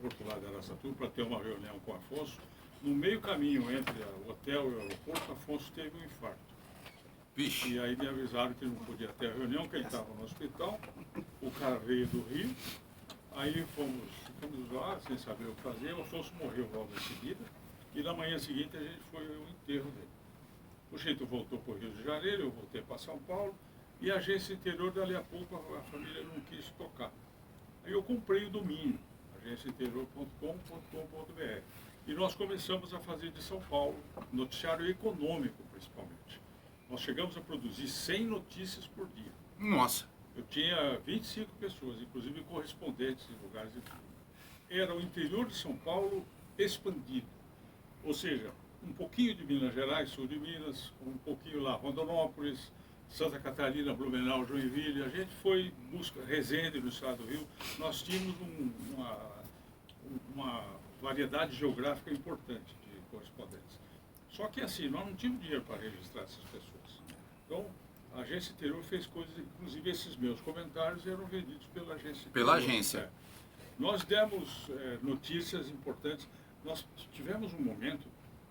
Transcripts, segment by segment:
aeroporto lá de Araçatuba para ter uma reunião com o Afonso. No meio caminho entre o hotel e o aeroporto, Afonso teve um infarto. Vixe. E aí me avisaram que não podia ter a reunião, que ele estava no hospital. O cara veio do Rio. Aí ficamos lá, sem saber o que fazer. O Afonso morreu logo em seguida. E na manhã seguinte a gente foi ao enterro dele. O jeito voltou para o Rio de Janeiro, eu voltei para São Paulo. E a agência interior, dali a pouco, a família não quis tocar. Aí eu comprei o domínio, agenciainterior.com.br. E nós começamos a fazer de São Paulo, noticiário econômico principalmente. Nós chegamos a produzir 100 notícias por dia. Nossa. Eu tinha 25 pessoas, inclusive correspondentes em lugares de tudo. Era o interior de São Paulo expandido. Ou seja, um pouquinho de Minas Gerais, sul de Minas, um pouquinho lá, Rondonópolis, Santa Catarina, Blumenau, Joinville. A gente foi busca Resende, no estado do Rio. Nós tínhamos uma variedade geográfica importante de correspondentes. Só que assim, nós não tínhamos dinheiro para registrar essas pessoas. Então, a agência interior fez coisas, inclusive esses meus comentários eram vendidos pela agência interior. Pela agência. É. Nós demos notícias importantes. Nós tivemos um momento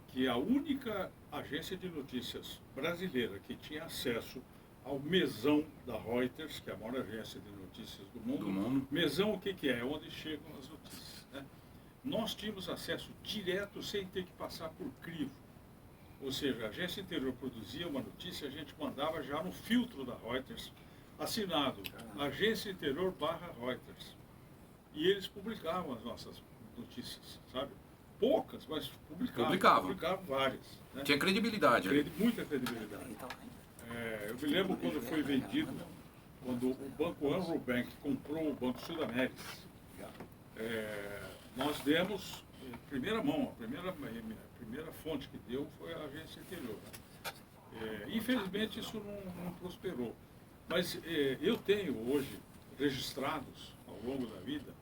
que a única agência de notícias brasileira que tinha acesso ao mesão da Reuters, que é a maior agência de notícias do mundo. Mesão, o que é? É onde chegam as notícias. Né? Nós tínhamos acesso direto sem ter que passar por crivo. Ou seja, a agência interior produzia uma notícia, a gente mandava já no filtro da Reuters, assinado Agência Interior /Reuters. E eles publicavam as nossas notícias, sabe? Poucas, mas publicavam várias. Né? Tinha credibilidade. Muita credibilidade. Eu me lembro quando foi vendido, quando o Banco Anglo Bank comprou o Banco Sudamérica. Nós demos, em primeira mão, a primeira fonte que deu foi a agência interior. Infelizmente isso não prosperou. Mas eu tenho hoje registrados, ao longo da vida,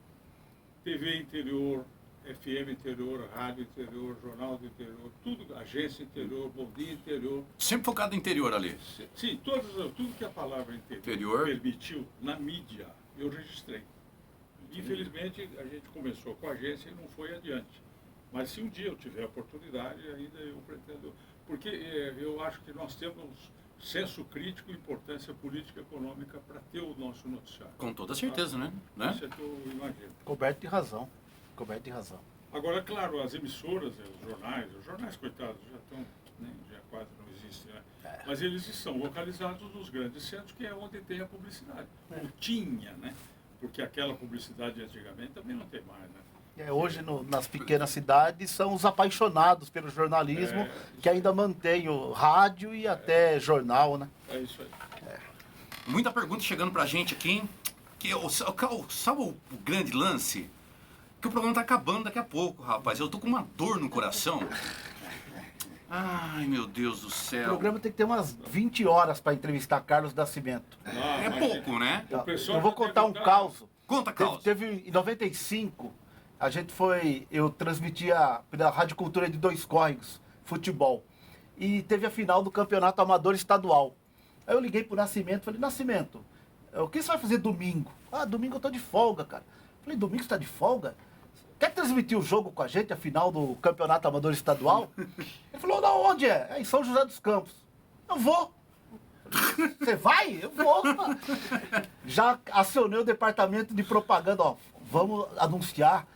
TV interior, FM interior, rádio interior, jornal do interior, tudo, agência interior, Bom Dia interior. Sempre focado no interior ali. Sim, tudo que a palavra interior permitiu na mídia, eu registrei. Infelizmente, a gente começou com a agência e não foi adiante. Mas se um dia eu tiver a oportunidade, ainda eu pretendo... Porque eu acho que nós temos senso crítico e importância política e econômica para ter o nosso noticiário. Com toda certeza, né? Isso é que eu imagino. Coberto de razão. Agora, claro, as emissoras, os jornais, coitados, já estão, né, já quase não existem, né? Mas eles estão localizados nos grandes centros, que é onde tem a publicidade. Ou tinha, né? Porque aquela publicidade antigamente também não tem mais, né? Hoje, nas pequenas cidades, são os apaixonados pelo jornalismo que ainda mantém o rádio e até jornal, né? É isso aí. Muita pergunta chegando pra gente aqui, hein? Sabe o grande lance? Que o programa tá acabando daqui a pouco, rapaz. Eu tô com uma dor no coração. Ai, meu Deus do céu. O programa tem que ter umas 20 horas para entrevistar Carlos Nascimento. É pouco, né? Eu vou contar um caos. Conta, caos. Teve em 95, eu transmitia pela Rádio Cultura de Dois Córregos, futebol. E teve a final do Campeonato Amador Estadual. Aí eu liguei pro Nascimento, falei, Nascimento, o que você vai fazer domingo? Domingo eu tô de folga, cara. Falei, domingo você tá de folga? Quer transmitir o jogo com a gente, a final do Campeonato Amador Estadual? Ele falou, não, onde é? É em São José dos Campos. Eu vou. Você vai? Eu vou, mano. Já acionei o departamento de propaganda, ó. Vamos anunciar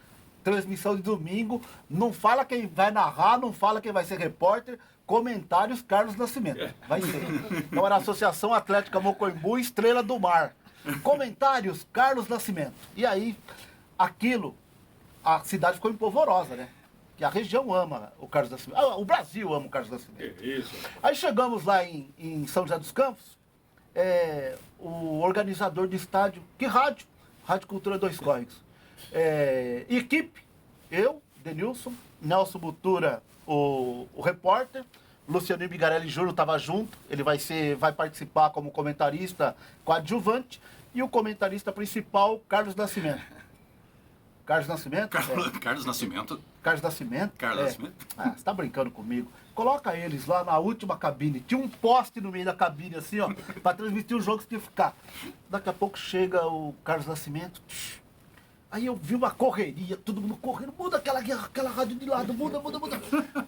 transmissão de domingo. Não fala quem vai narrar, não fala quem vai ser repórter. Comentários Carlos Nascimento. Vai ser. Então era a Associação Atlética Mocoimbu, Estrela do Mar. Comentários Carlos Nascimento. E aí, a cidade ficou empolvorosa, né? Que a região ama o Carlos Nascimento. O Brasil ama o Carlos Nascimento. Isso. Aí chegamos lá em São José dos Campos, o organizador do estádio, que rádio? Rádio Cultura Dois Córregos. Equipe, eu, Denilson, Nelson Butura, o repórter, Luciano Bigarelli Júnior estava junto, ele vai participar como comentarista coadjuvante, e o comentarista principal, Carlos Nascimento. Carlos Nascimento? Carlos Nascimento. Carlos Nascimento? Carlos Nascimento. Você está brincando comigo. Coloca eles lá na última cabine. Tinha um poste no meio da cabine, assim, ó, para transmitir o jogo que tinha que ficar. Daqui a pouco chega o Carlos Nascimento. Aí eu vi uma correria, todo mundo correndo, muda aquela rádio de lado, muda.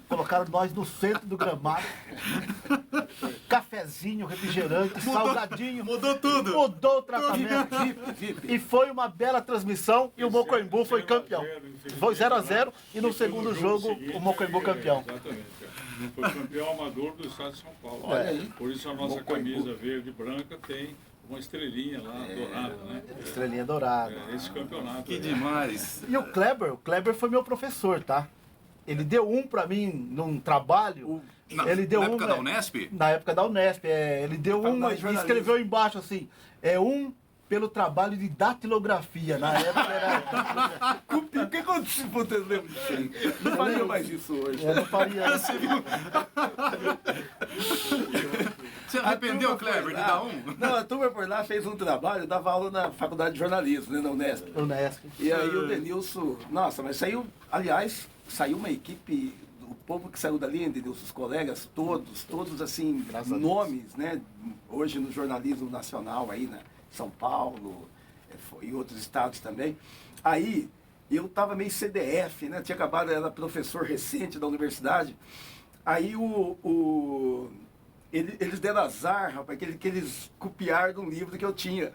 Colocaram nós no centro do gramado. Cafezinho, refrigerante, salgadinho. Mudou tudo. Mudou o tratamento. VIP. E foi uma bela transmissão e o Mocoimbu foi campeão. Foi 0-0 e no segundo jogo o Mocoimbu campeão. Exatamente. Foi campeão amador do estado de São Paulo. Olha aí. Por isso a nossa camisa verde e branca tem uma estrelinha lá dourada, né? Estrelinha dourada. Esse campeonato. Que demais. E o Kleber foi meu professor, tá? Ele deu um pra mim num trabalho. Ele deu na um, época da Unesp? Na época da Unesp, ele deu um e escreveu embaixo assim, pelo trabalho de datilografia. Na época era... O que aconteceu? Você lembra disso aí? Não faria mais isso hoje. Eu não faria... Você viu? Você arrependeu, A turma Kleber, foi de lá. dar um? Não, a turma foi lá, fez um trabalho, eu dava aula na faculdade de jornalismo, né, na Unesp. Unesp. E aí o Denilson, nossa, mas saiu, aliás, saiu uma equipe, o povo que saiu dali, Denilson, os colegas, todos assim, Graças a nomes, né, hoje no jornalismo nacional aí, né, São Paulo e outros estados também. Aí eu tava meio CDF, né, tinha acabado, era professor recente da universidade, aí eles deram azar, rapaz, que eles copiaram de um livro que eu tinha.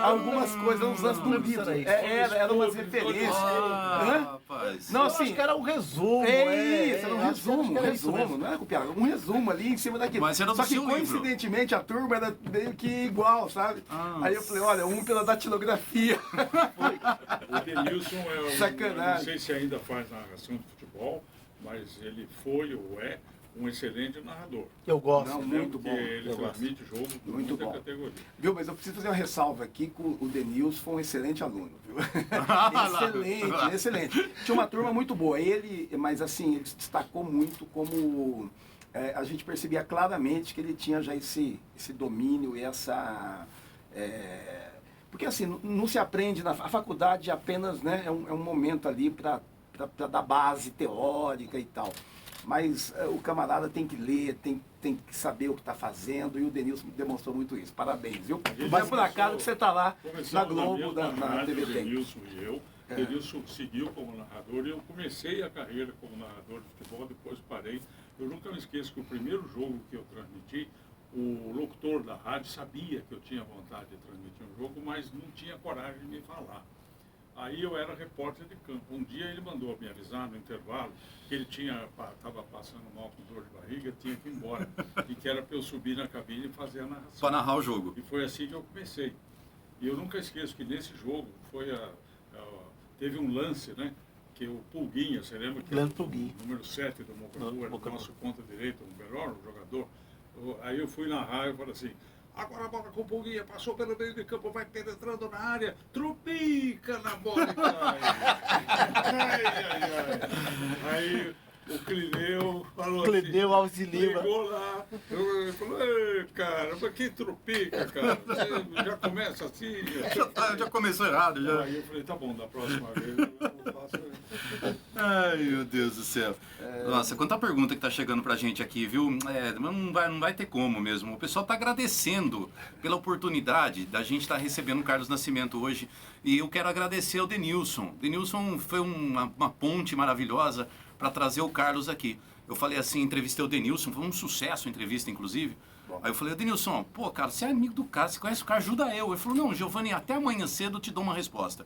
Algumas coisas, uns anos do livro. Era isso. Era umas referências. Hã? Rapaz. Não, Eu assim, acho que era um resumo. isso, era um acho que resumo, era isso mesmo. não era copiado, um resumo ali em cima daquilo. Mas era do Só que seu livro. coincidentemente a turma era meio que igual, sabe? Aí eu falei, olha, um pela datilografia. O Denilson Sacanagem. não sei se ainda faz narração de futebol, mas ele foi ou é um excelente narrador. Eu gosto. Não, Entendeu? muito Porque bom. ele Eu transmite jogo com Muito muita bom. categoria. Viu, mas eu preciso fazer uma ressalva aqui que o Denilson foi um excelente aluno, viu? excelente. Tinha uma turma muito boa. Mas assim, ele se destacou muito como... a gente percebia claramente que ele tinha já esse domínio e essa... porque assim, não se aprende... A faculdade apenas, né, é um momento ali para dar base teórica e tal. Mas o camarada tem que ler, tem que saber o que está fazendo, e o Denilson demonstrou muito isso. Parabéns, viu? Mas por acaso que você está lá na Começamos Globo, mesma na rádio, TV o Tem. Denilson e eu. O Denilson seguiu como narrador e eu comecei a carreira como narrador de futebol, depois parei. Eu nunca me esqueço que o primeiro jogo que eu transmiti, o locutor da rádio sabia que eu tinha vontade de transmitir um jogo, mas não tinha coragem de me falar. Aí eu era repórter de campo. Um dia ele mandou me avisar no intervalo que ele estava passando mal com dor de barriga, tinha que ir embora. E que era para eu subir na cabine e fazer a narração. Para narrar o jogo. E foi assim que eu comecei. E eu nunca esqueço que nesse jogo teve um lance, né? Que o Pulguinha, você lembra que Grande Pulguinha. o número 7 do Mocoimbu era o Mocoimbu. nosso ponta direito, o melhor jogador. Aí eu fui narrar e falei assim: agora a bola com o Pulguinha, passou pelo meio de campo, vai penetrando na área, trupica na bola e cai. Aí o Clineu falou Clineu assim, Alves de Lima. ligou lá, eu falou: "Ei, cara, mas que trupica, cara, você já começa assim?" Já começou errado, já. Aí eu falei: tá bom, da próxima vez eu faço isso. Ai, meu Deus do céu. Nossa, quanta pergunta que tá chegando pra gente aqui, viu? Não vai ter como mesmo. O pessoal tá agradecendo pela oportunidade da gente estar recebendo o Carlos Nascimento hoje. E eu quero agradecer ao Denilson. Denilson foi uma ponte maravilhosa para trazer o Carlos aqui. Eu falei assim, entrevistei o Denilson, foi um sucesso a entrevista, inclusive. Aí eu falei: Denilson, pô, cara, você é amigo do cara, você conhece o cara, ajuda eu. Ele falou: não, Giovanni, até amanhã cedo eu te dou uma resposta.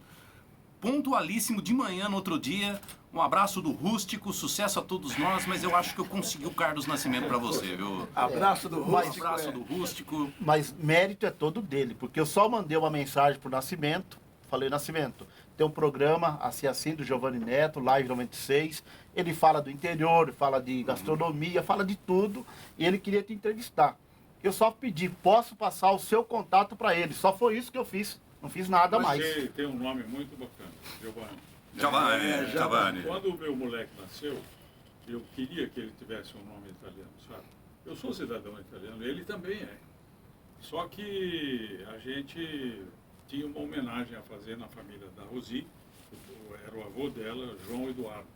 Pontualíssimo, de manhã, no outro dia. Um abraço do Rústico, sucesso a todos nós, mas eu acho que eu consegui o Carlos Nascimento para você, viu? Abraço do Um Rústico. abraço do Rústico. Mas mérito é todo dele, porque eu só mandei uma mensagem pro Nascimento, falei: Nascimento, tem um programa assim do Giovanni Neto, Live 96, ele fala do interior, fala de gastronomia, fala de tudo, e ele queria te entrevistar. Eu só pedi: posso passar o seu contato para ele? Só foi isso que eu fiz, não fiz nada Mas mais. ele tem um nome muito bacana, Giovanni. Giovanni. Quando o meu moleque nasceu, eu queria que ele tivesse um nome italiano, sabe? Eu sou cidadão italiano, ele também é. Só que a gente tinha uma homenagem a fazer na família da Rosi, era o avô dela, João Eduardo.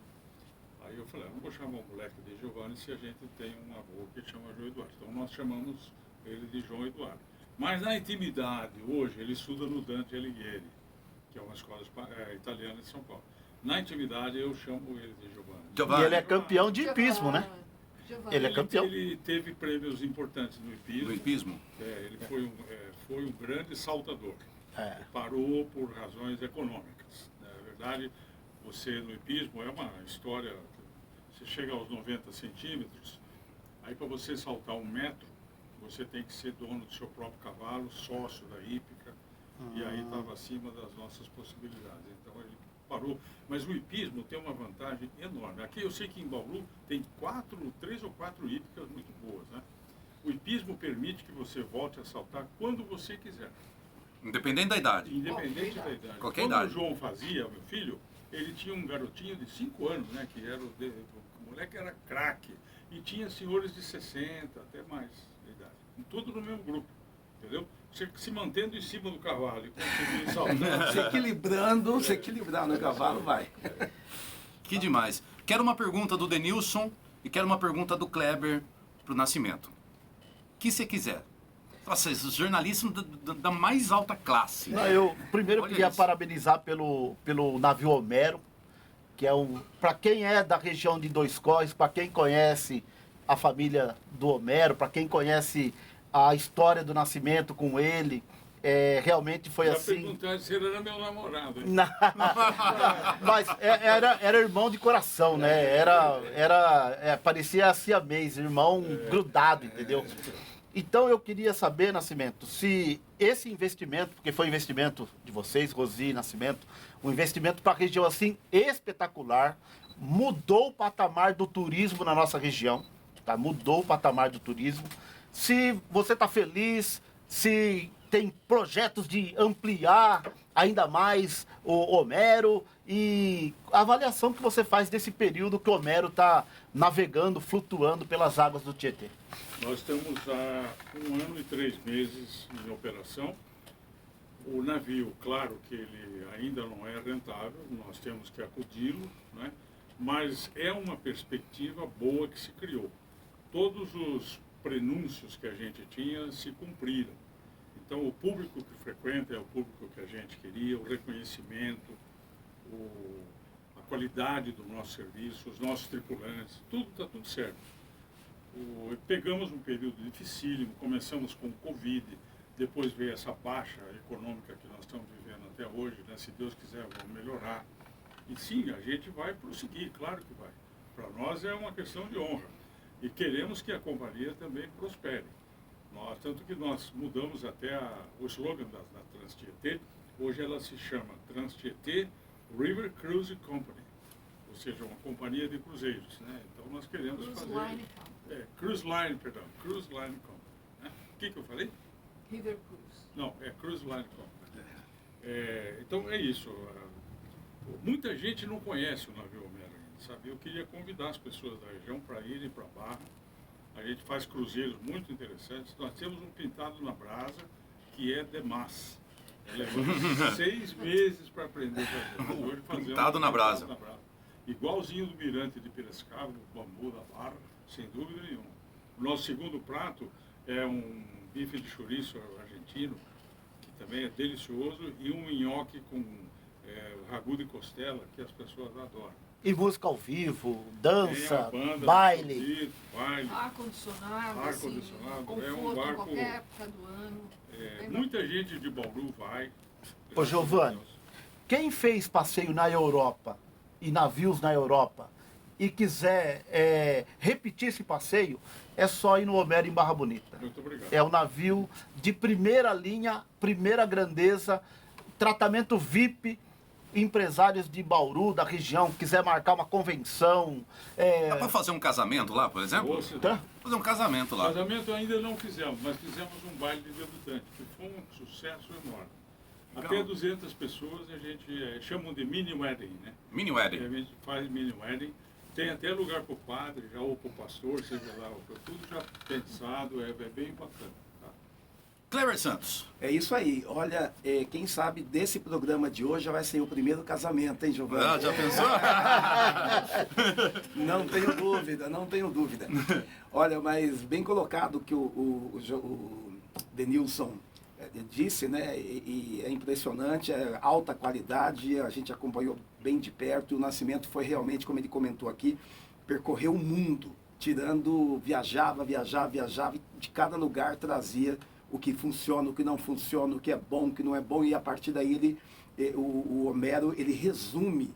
Aí eu falei: não vou chamar o moleque de Giovanni se a gente tem um avô que chama João Eduardo. Então nós chamamos ele de João Eduardo. Mas na intimidade, hoje, ele estuda no Dante Alighieri. que é uma escola italiana de São Paulo. Na intimidade, eu chamo ele de Giovanni. E Giovanni. ele é campeão de hipismo, né? Giovanni. Ele é campeão. Ele teve prêmios importantes no hipismo. Do hipismo? Ele foi um grande saltador. É. Parou por razões econômicas. Na verdade, você no hipismo é uma história. Você chega aos 90 centímetros, aí para você saltar 1 metro, você tem que ser dono do seu próprio cavalo, sócio da hípica, e aí estava acima das nossas possibilidades. Então ele parou. Mas o hipismo tem uma vantagem enorme. Aqui eu sei que em Bauru tem 3 ou 4 hípicas muito boas, né? O hipismo permite que você volte a saltar quando você quiser. Independente da idade. Independente da idade. Qualquer Quando idade. o João fazia, meu filho, ele tinha um garotinho de 5 anos, né? Que era o moleque era craque. E tinha senhores de 60, até mais de idade. Tudo no mesmo grupo, entendeu? Você se mantendo em cima do cavalo e conseguir saltar. Se equilibrando o cavalo, vai. Que demais. Quero uma pergunta do Denilson e quero uma pergunta do Kleber pro Nascimento. O que você quiser. Nossa, esses jornalistas da mais alta classe. Não, eu primeiro Olha queria isso. parabenizar pelo navio Homero, que é para quem é da região de Dois Córregos, para quem conhece a família do Homero, para quem conhece a história do Nascimento com ele, realmente foi Já assim. perguntar se ele era meu namorado. Hein? Mas era irmão de coração, né? Parecia siamês, irmão grudado, entendeu? Então eu queria saber, Nascimento, se esse investimento, porque foi investimento de vocês, Rosi, Nascimento, um investimento para a região assim espetacular, mudou o patamar do turismo na nossa região, tá? Mudou o patamar do turismo. Se você está feliz, se tem projetos de ampliar ainda mais o Homero e a avaliação que você faz desse período que o Homero está navegando, flutuando pelas águas do Tietê. Nós estamos há 1 ano e 3 meses em operação. O navio, claro que ele ainda não é rentável, nós temos que acudi-lo, né? Mas é uma perspectiva boa que se criou. Todos os prenúncios que a gente tinha se cumpriram. Então, o público que frequenta é o público que a gente queria, o reconhecimento, a qualidade do nosso serviço, os nossos tripulantes, está tudo certo. Pegamos um período dificílimo, começamos com o Covid, depois veio essa baixa econômica que nós estamos vivendo até hoje, né? Se Deus quiser, vamos melhorar. E sim, a gente vai prosseguir, claro que vai. Para nós é uma questão de honra. E queremos que a companhia também prospere. Tanto que nós mudamos até o slogan da Transtietê. Hoje ela se chama Transtietê River Cruise Company, ou seja, uma companhia de cruzeiros, né? Então nós queremos Cruise fazer... Line Company. Cruise Line Company. Né? O que eu falei? River Cruise. Não, é Cruise Line Company. Então é isso. Muita gente não conhece o navio Homero ainda, sabe? Eu queria convidar as pessoas da região para irem para a Barra. A gente faz cruzeiros muito interessantes. Nós temos um pintado na brasa que é demais. Levamos 6 meses para aprender a fazer. Hoje fazemos Pintado na brasa. Igualzinho do Mirante de Piracicaba, do Bambu da Barra, sem dúvida nenhuma. O nosso segundo prato é um bife de chouriço argentino, que também é delicioso, e um nhoque com ragu de costela, que as pessoas adoram. E música ao vivo, Tem dança, uma banda, baile. baile. Ar-condicionado, Ar-condicionado, conforto é um em barco- qualquer época do ano. Muita gente de Bauru vai. Ô, Giovanni, quem fez passeio na Europa e navios na Europa e quiser repetir esse passeio, é só ir no Homero em Barra Bonita. Muito obrigado. É um navio de primeira linha, primeira grandeza, tratamento VIP, empresários de Bauru, da região, quiser marcar uma convenção. Dá pra fazer um casamento lá, por exemplo? Você- Tá? Fazer um casamento lá. Casamento ainda não fizemos, mas fizemos um baile de debutante, que foi um sucesso enorme. Legal. Até 200 pessoas a gente chamam de mini wedding, né? Mini A wedding. gente faz mini wedding. Tem até lugar para o padre, já ou para o pastor, seja lá, tudo já pensado, é bem bacana. Tá? Kleber Santos. É isso aí. Olha, quem sabe desse programa de hoje já vai ser o primeiro casamento, hein, Giovanni? Ah, já pensou? Não tenho dúvida, não tenho dúvida. Olha, mas bem colocado que o Denilson disse, né? E é impressionante, é alta qualidade, a gente acompanhou bem de perto, e o Nascimento foi realmente, como ele comentou aqui, percorreu o mundo, viajava, e de cada lugar trazia o que funciona, o que não funciona, o que é bom, o que não é bom, e a partir daí o Homero, ele resume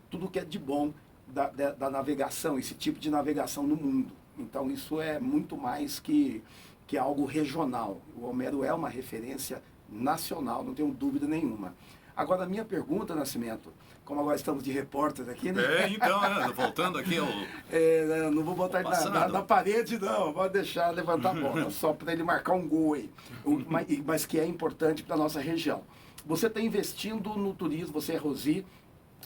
tudo o que é de bom da navegação, esse tipo de navegação no mundo. Então isso é muito mais que algo regional. O Homero é uma referência nacional, não tenho dúvida nenhuma. Agora, a minha pergunta, Nascimento, como agora estamos de repórter aqui, né? Então, voltando aqui ao... Não vou botar ele na parede, não. Vou deixar levantar a bola, só para ele marcar um gol aí. Mas que é importante para a nossa região. Você está investindo no turismo, você é Rosi,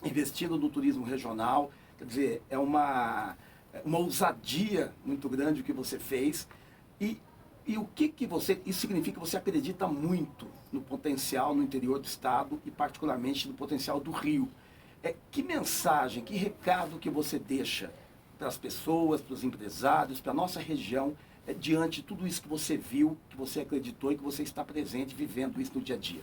investindo no turismo regional. Quer dizer, é uma ousadia muito grande o que você fez. E o que você... Isso significa que você acredita muito no potencial no interior do estado e particularmente no potencial do Rio. Que mensagem, que recado que você deixa para as pessoas, para os empresários, para a nossa região, diante de tudo isso que você viu, que você acreditou e que você está presente, vivendo isso no dia a dia?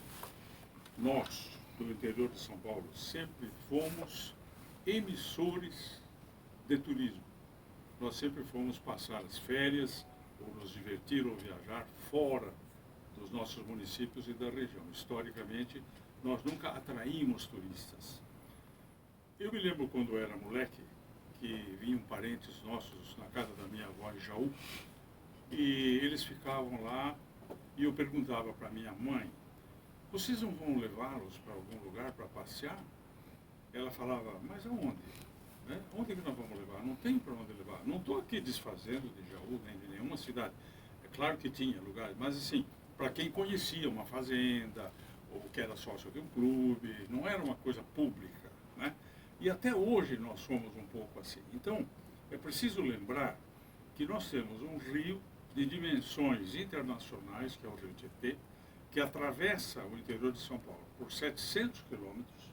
Nós, do interior de São Paulo, sempre fomos emissores de turismo. Nós sempre fomos passar as férias, ou nos divertir ou viajar fora dos nossos municípios e da região. Historicamente, nós nunca atraímos turistas. Eu me lembro quando eu era moleque, que vinham parentes nossos na casa da minha avó em Jaú, e eles ficavam lá, e eu perguntava para minha mãe, vocês não vão levá-los para algum lugar para passear? Ela falava, mas aonde? Né? Onde que nós vamos levar? Não tem para onde levar. Não estou aqui desfazendo de Jaú, nem de nenhuma cidade. É claro que tinha lugares, mas assim, para quem conhecia uma fazenda, ou que era sócio de um clube, não era uma coisa pública, né? E até hoje nós somos um pouco assim. Então, é preciso lembrar que nós temos um rio de dimensões internacionais, que é o Rio Tietê, que atravessa o interior de São Paulo por 700 quilômetros,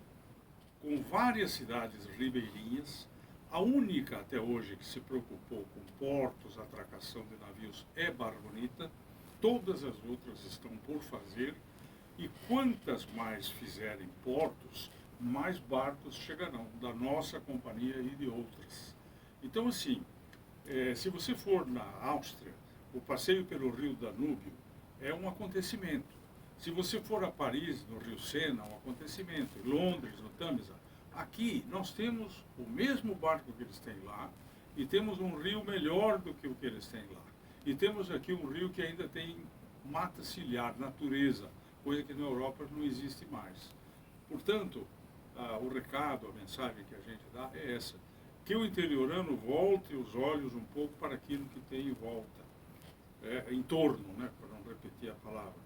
com várias cidades ribeirinhas. A única até hoje que se preocupou com portos, atracação de navios é Barra Bonita. Todas as outras estão por fazer. E quantas mais fizerem portos, mais barcos chegarão da nossa companhia e de outras. Então, assim, se você for na Áustria, o passeio pelo rio Danúbio é um acontecimento. Se você for a Paris, no Rio Sena, é um acontecimento. Em Londres, no Tamisa. Aqui nós temos o mesmo barco que eles têm lá e temos um rio melhor do que o que eles têm lá. E temos aqui um rio que ainda tem mata ciliar, natureza, coisa que na Europa não existe mais. Portanto, o recado, a mensagem que a gente dá é essa. Que o interiorano volte os olhos um pouco para aquilo que tem em volta, em torno, né, para não repetir a palavra.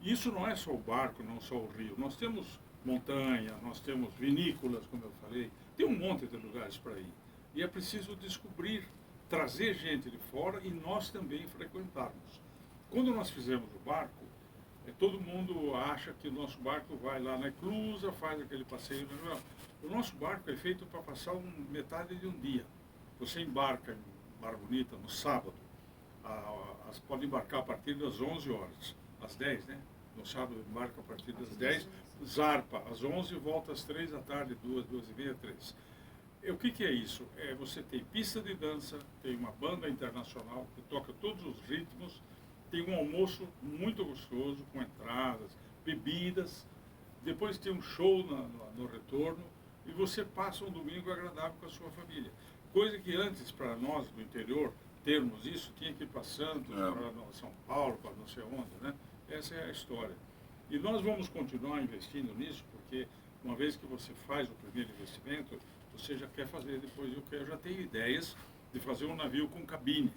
Isso não é só o barco, não só o rio. Nós temos montanha, nós temos vinícolas, como eu falei, tem um monte de lugares para ir. E é preciso descobrir, trazer gente de fora e nós também frequentarmos. Quando nós fizemos o barco, todo mundo acha que o nosso barco vai lá na Eclusa, faz aquele passeio. Não. O nosso barco é feito para passar metade de um dia. Você embarca em Barra Bonita no sábado, pode embarcar a partir das 11 horas, às 10, né? No sábado embarca a partir das 10, zarpa às 11 e volta às 3 da tarde, 2, 2h30, 3. O que é isso? Você tem pista de dança, tem uma banda internacional que toca todos os ritmos, tem um almoço muito gostoso, com entradas, bebidas, depois tem um show no retorno e você passa um domingo agradável com a sua família. Coisa que antes, para nós do interior, termos isso, tinha que ir para Santos, para São Paulo, para não sei onde, né? Essa é a história. E nós vamos continuar investindo nisso, porque uma vez que você faz o primeiro investimento, você já quer fazer depois. Eu já tenho ideias de fazer um navio com cabines,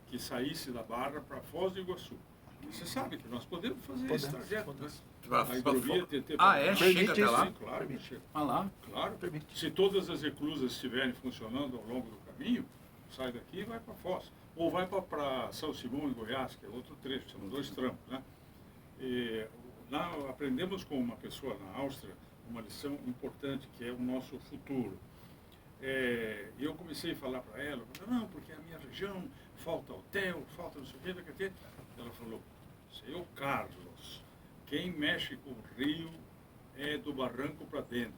que saísse da Barra para Foz do Iguaçu. E você sabe que nós podemos fazer esse trajeto, né? A hidrovia TT. Chega até lá? Sim, claro, chega. Lá? Claro. Se todas as eclusas estiverem funcionando ao longo do caminho, sai daqui e vai para Foz. Ou vai para São Simão, em Goiás, que é outro trecho, são 2 tramos, né? E lá aprendemos com uma pessoa na Áustria uma lição importante, que é o nosso futuro. E eu comecei a falar para ela, não, porque a minha região falta hotel, falta não sei o que. Ela falou, sei, o Carlos. Quem mexe com o rio é do barranco para dentro.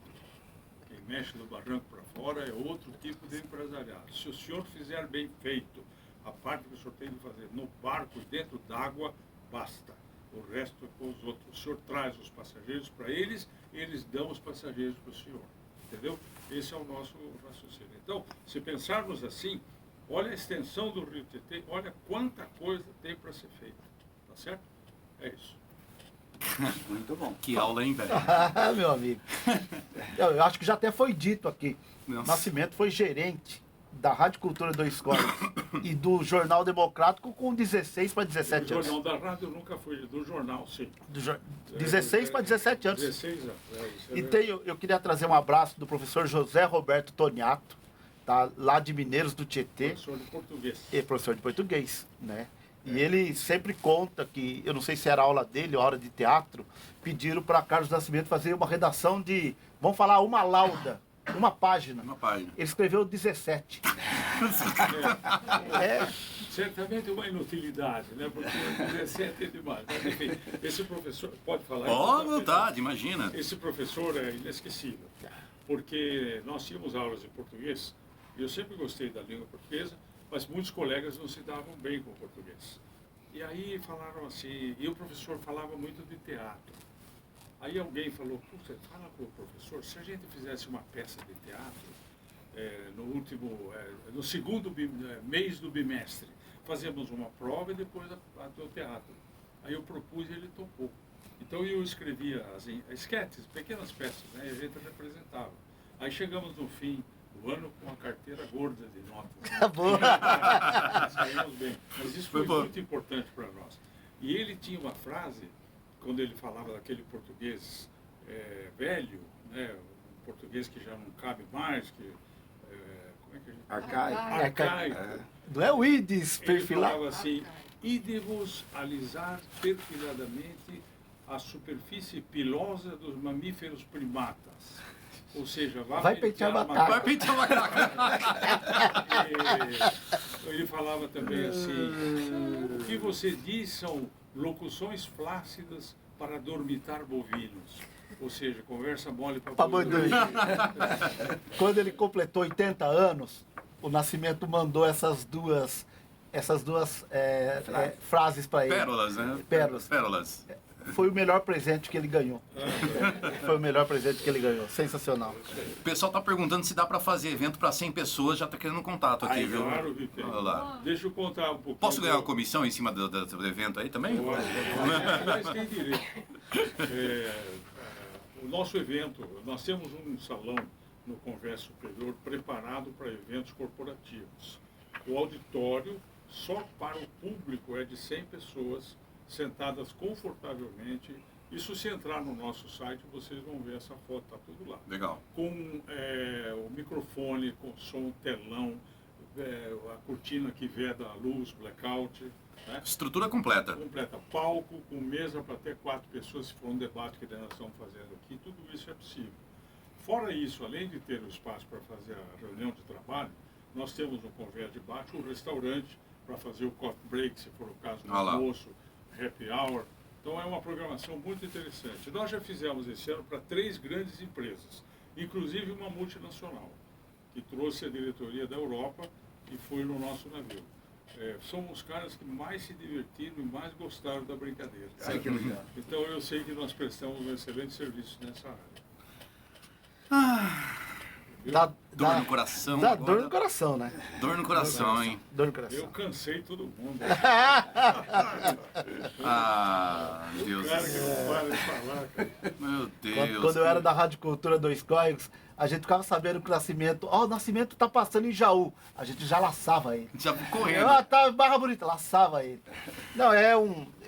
Quem mexe do barranco para fora é outro tipo de empresariado. Se o senhor fizer bem feito a parte que o senhor tem de fazer no barco e dentro d'água, basta. O resto é com os outros. O senhor traz os passageiros para eles e eles dão os passageiros para o senhor. Entendeu? Esse é o nosso raciocínio. Então, se pensarmos assim, olha a extensão do Rio Tietê, olha quanta coisa tem para ser feita. Tá certo? É isso. Muito bom. Que aula, hein, velho? Ah, meu amigo. Eu acho que já até foi dito aqui. Nossa. Nascimento foi gerente da Rádio Cultura 2 Códigos e do Jornal Democrático com 16 para 17 O anos. jornal da rádio nunca foi, do jornal, sim. 16 para 17 anos. 16 anos. Isso é E verdade. eu queria trazer um abraço do professor José Roberto Toniato, tá, lá de Mineiros do Tietê, Professor de português. e professor de português, né? E ele sempre conta que, eu não sei se era aula dele ou aula de teatro, pediram para Carlos Nascimento fazer uma redação de, vamos falar, uma lauda, uma página. Uma página. Ele escreveu 17. É, Certamente uma inutilidade, né? Porque 17 é demais. Mas, enfim, esse professor, pode falar? Ó, à vontade, imagina. Esse professor é inesquecível, porque nós tínhamos aulas de português, e eu sempre gostei da língua portuguesa, mas muitos colegas não se davam bem com o português. E aí falaram assim, e o professor falava muito de teatro. Aí alguém falou, puxa, fala com o professor, se a gente fizesse uma peça de teatro, no segundo mês do bimestre, fazemos uma prova e depois o teatro. Aí eu propus e ele topou. Então eu escrevia as esquetes, pequenas peças, né, e a gente representava. Aí chegamos no fim do ano com uma carteira gorda de notas. Né? boa. Saímos bem. Mas isso Foi foi bom. muito importante para nós. E ele tinha uma frase, quando ele falava daquele português velho, né, um português que já não cabe mais, que como é que a gente... Arcaico. Arcaico. Não é o IDES Ele perfilar? falava assim, ide-vos alisar perfiladamente a superfície pilosa dos mamíferos primatas. Ou seja, Vai pentear macaco. Vai pintar uma caca. Ele falava também assim, o que você diz são locuções flácidas para dormitar bovinos. Ou seja, conversa mole para Pra boi dormir. Quando ele completou 80 anos, o Nascimento mandou essas duas frases para ele. Pérolas, né? Pérolas. Pérolas. Foi o melhor presente que ele ganhou. Foi o melhor presente que ele ganhou. Sensacional. O pessoal tá perguntando se dá pra fazer evento pra 100 pessoas, já tá querendo contato aqui, Aí, viu? claro, Vitor. Olha lá. Deixa eu contar um pouquinho. Posso ganhar uma comissão em cima do evento aí também? Mas tem direito. O nosso evento, nós temos um salão no Convés Superior preparado para eventos corporativos. O auditório, só para o público, é de 100 pessoas sentadas confortavelmente. Isso, se entrar no nosso site, vocês vão ver essa foto, está tudo lá. Legal. Com o microfone, com som, telão, a cortina que veda a luz, blackout, né? Estrutura completa. Completa, palco, com mesa para até 4 pessoas, se for um debate que nós estamos fazendo aqui, tudo isso é possível. Fora isso, além de ter o espaço para fazer a reunião de trabalho, nós temos no Convés de Baixo um restaurante para fazer o coffee break, se for o caso, no Ah lá. almoço, happy hour. Então é uma programação muito interessante. Nós já fizemos esse ano para 3 grandes empresas, inclusive uma multinacional, que trouxe a diretoria da Europa e foi no nosso navio. Somos os caras que mais se divertiram e mais gostaram da brincadeira. Ai, que legal. Então eu sei que nós prestamos um excelente serviço nessa área. Dá Dor no coração. dá agora. dor no coração, né? Dor no coração, hein? Dor no Eu coração. cansei todo mundo. Ah, O Deus. cara que não para de falar, cara. Meu Deus. Quando eu era da Rádio Cultura 2 Códigos, a gente ficava sabendo que o Nascimento... Ó, o Nascimento tá passando em Jaú. A gente já laçava ele. Já correndo. Ah, tá, Barra Bonita, laçava ele. Não,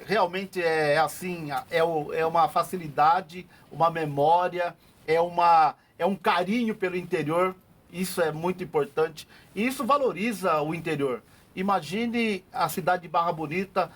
realmente é assim, é uma facilidade, uma memória, é um carinho pelo interior, isso é muito importante. E isso valoriza o interior. Imagine a cidade de Barra Bonita,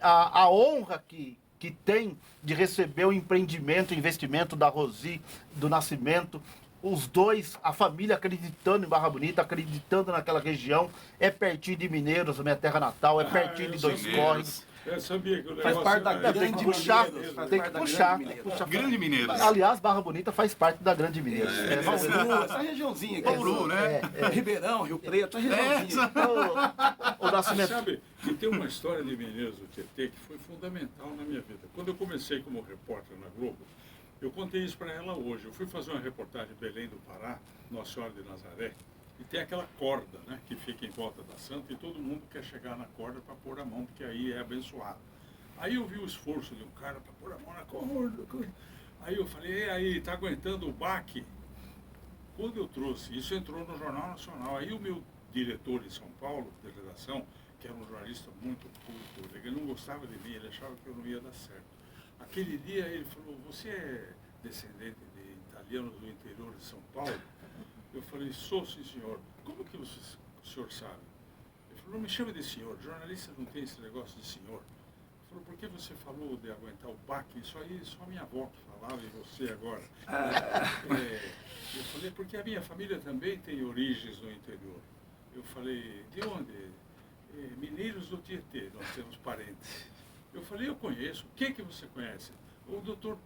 a honra que tem de receber o empreendimento, o investimento da Rosi, do Nascimento, os dois, a família acreditando em Barra Bonita, acreditando naquela região, é pertinho de Mineiros, minha terra natal, é pertinho de eu Dois sei. Córregos. Eu sabia que o Faz negócio parte da era- Tem que grande puxar, Mineiros, faz tem que parte da puxar. grande Mineiros. puxar. Grande Mineiros. Aliás, Barra Bonita faz parte da Grande Mineiros. Bauru, essa regiãozinha aqui. Bauru, né? Ribeirão, Rio Preto, essa regiãozinha. O Nascimento. Sabe, e tem uma história de Mineiros do Tietê que foi fundamental na minha vida. Quando eu comecei como repórter na Globo, eu contei isso para ela hoje. Eu fui fazer uma reportagem em Belém do Pará, Nossa Senhora de Nazaré, e tem aquela corda, né, que fica em volta da santa e todo mundo quer chegar na corda para pôr a mão, porque aí é abençoado. Aí eu vi o esforço de um cara para pôr a mão na corda. Aí eu falei, e aí, tá aguentando o baque? Quando eu trouxe, isso entrou no Jornal Nacional, aí o meu diretor em São Paulo, de redação, que era um jornalista muito culto, ele não gostava de mim, ele achava que eu não ia dar certo. Aquele dia ele falou, você é descendente de italianos do interior de São Paulo? Eu falei, sou, sim, senhor. Como que o senhor sabe? Ele falou, não me chame de senhor, jornalista não tem esse negócio de senhor. Ele falou, por que você falou de aguentar o baque? Isso aí só minha avó que falava e você agora. Eu falei, porque a minha família também tem origens no interior. Eu falei, de onde? Mineiros do Tietê, nós temos parentes. Eu falei, eu conheço. O que você conhece? O doutor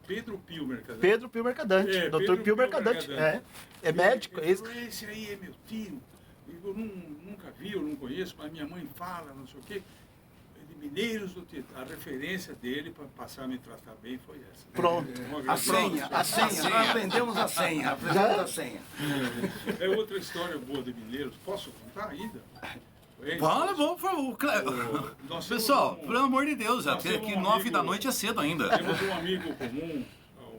Pedro Pio Mercadante. Pedro Pio Mercadante. Dr. Pedro Pio Mercadante. É médico. Ele falou, esse aí é meu tio. Eu nunca vi, eu não conheço, mas minha mãe fala, não sei o quê. De Mineiros do Tietê. A referência dele para passar a me tratar bem foi essa. Pronto. A senha, nós aprendemos a senha, É outra história boa de Mineiros. Posso contar ainda? Fala, bom, por favor. Nós temos Pessoal, um- pelo amor de Deus, nós até temos aqui um 9 amigo- da noite é cedo ainda. Temos um amigo comum,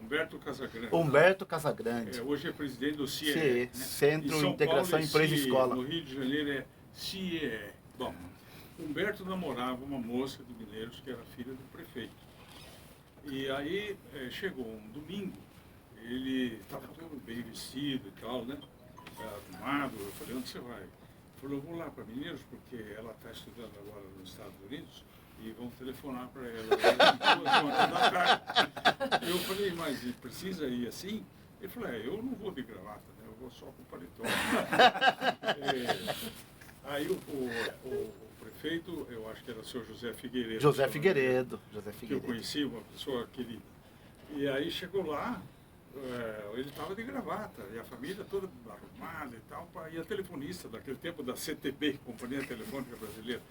Humberto Casagrande. Humberto Casagrande. Hoje é presidente do CIE. CIE, né? Centro Em São Integração Paulo é Empresa e CIE, Escola. No Rio de Janeiro é CIE. Bom, Humberto namorava uma moça de Mineiros que era filha do prefeito. E aí chegou um domingo, ele estava todo bem vestido e tal, né? Arrumado. Eu falei, onde você vai? Ele falou, eu vou lá para Mineiros, porque ela está estudando agora nos Estados Unidos e vão telefonar para ela. Da tarde. Eu falei, mas precisa ir assim? Ele falou, eu não vou de gravata, né? Eu vou só com paletó. Aí o prefeito, eu acho que era o seu José Figueiredo. José Figueiredo. Que eu conheci, uma pessoa querida. E aí chegou lá, ele estava de gravata, e a família toda arrumada e tal, e a telefonista daquele tempo da CTB, Companhia Telefônica Brasileira,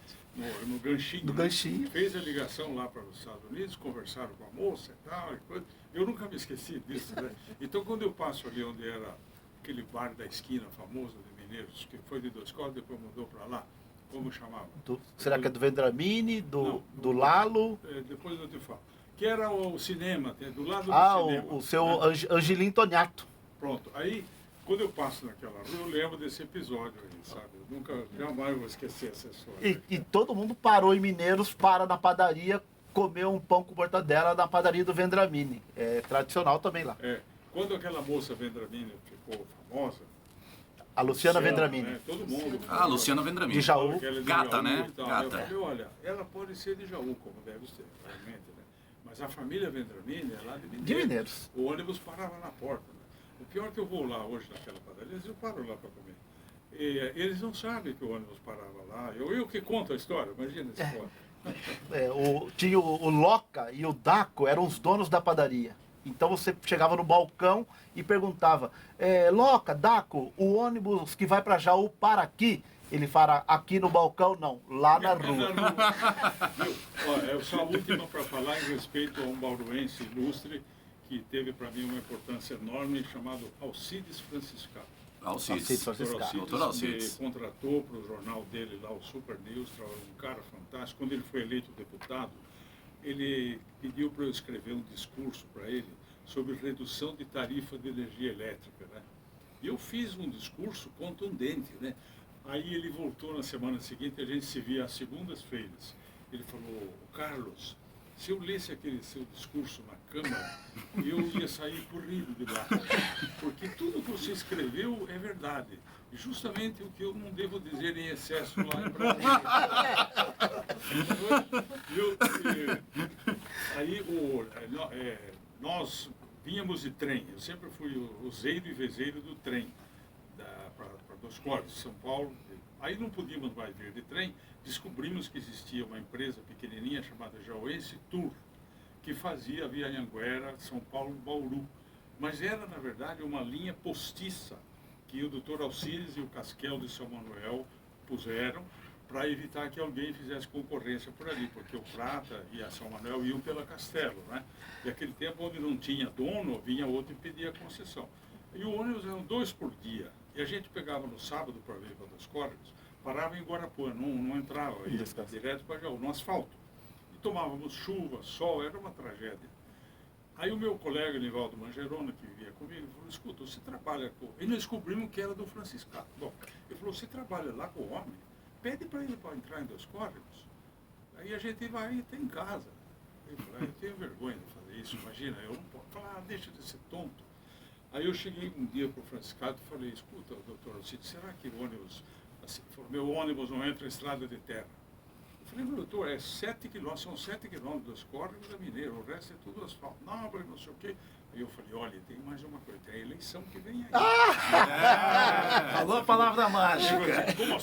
no Ganchinho. Do Ganchinho. Fez a ligação lá para os Estados Unidos, conversaram com a moça e tal, e coisa. Eu nunca me esqueci disso, né? Então quando eu passo ali onde era aquele bar da esquina famoso de Mineiros, que foi de Dois Córregos, depois mudou para lá, como chamava? Será que é do Vendramini, Não, do Lalo? Depois eu te falo. Que era o cinema, do lado do Ah, cinema. o seu né? Angelim Toniato. Pronto. Aí, quando eu passo naquela rua, eu lembro desse episódio aí, sabe? Eu nunca, jamais vou esquecer essa história. E todo mundo parou em Mineiros, para na padaria, comer um pão com mortadela na padaria do Vendramini. É tradicional também lá. Quando aquela moça Vendramini ficou famosa... A Luciana Vendramini. Né? Todo mundo. Ah, Luciana Vendramini. De Jaú. Que ela é de Gata, Jaú né? e tal. Gata. Eu falei, olha, ela pode ser de Jaú, como deve ser, realmente, né? Mas a família Vendramini é lá de Mineiros. De Mineiros. O ônibus parava na porta. Né? O pior é que eu vou lá hoje naquela padaria, eu paro lá para comer. E, eles não sabem que o ônibus parava lá. Eu que conto a história, imagina esse conto. Tinha o Loca e o Daco, eram os donos da padaria. Então você chegava no balcão e perguntava, Loca, Daco, o ônibus que vai para Jaú para aqui? Ele fala, aqui no balcão não, lá na rua. Só a última para falar em respeito a um bauruense ilustre que teve para mim uma importância enorme, chamado Alcides Franciscano. Alcides. Doutor Alcides me contratou para o jornal dele lá, o Super News, um cara fantástico. Quando ele foi eleito deputado, ele pediu para eu escrever um discurso para ele sobre redução de tarifa de energia elétrica, né? E eu fiz um discurso contundente, né? Aí ele voltou na semana seguinte, a gente se via às segundas-feiras. Ele falou, Carlos, se eu lesse aquele seu discurso na Câmara, eu ia sair corrido de lá. Porque tudo que você escreveu é verdade. Justamente o que eu não devo dizer em excesso lá em Brasília. Aí nós vínhamos de trem. Eu sempre fui o useiro e vezeiro do trem. para Dois Córregos, São Paulo. Aí não podíamos mais vir de trem, descobrimos que existia uma empresa pequenininha chamada Jauense Tour, que fazia via Anhanguera, São Paulo, Bauru. Mas era, na verdade, uma linha postiça que o doutor Alcides e o Casquel de São Manuel puseram para evitar que alguém fizesse concorrência por ali, porque o Prata e a São Manuel iam pela Castelo, né? E aquele tempo, onde não tinha dono, vinha outro e pedia concessão. E o ônibus eram 2 por dia. E a gente pegava no sábado para vir para Dois Córregos, parava em Guarapuã, não entrava, ia direto para Jaú, no asfalto. E tomávamos chuva, sol, era uma tragédia. Aí o meu colega, Nivaldo Mangerona, que vivia comigo, falou, escuta, você trabalha com... E nós descobrimos que era do Franciscano. Bom, ele falou, você trabalha lá com o homem? Pede para ele para entrar em Dois Córregos. Aí a gente vai e tem em casa. Eu falei, eu tenho vergonha de fazer isso, imagina, eu não posso falar, deixa de ser tonto. Aí eu cheguei um dia para o Franciscado e falei, escuta, doutor Alcides, será que o ônibus, assim, meu ônibus não entra em estrada de terra? Eu falei, doutor, é 7 quilômetros, são 7 quilômetros dos Córregos da Mineira, o resto é tudo asfalto. Não, mas não sei o quê. Aí eu falei, olha, tem mais uma coisa, tem a eleição que vem aí. Falou a palavra mágica. Como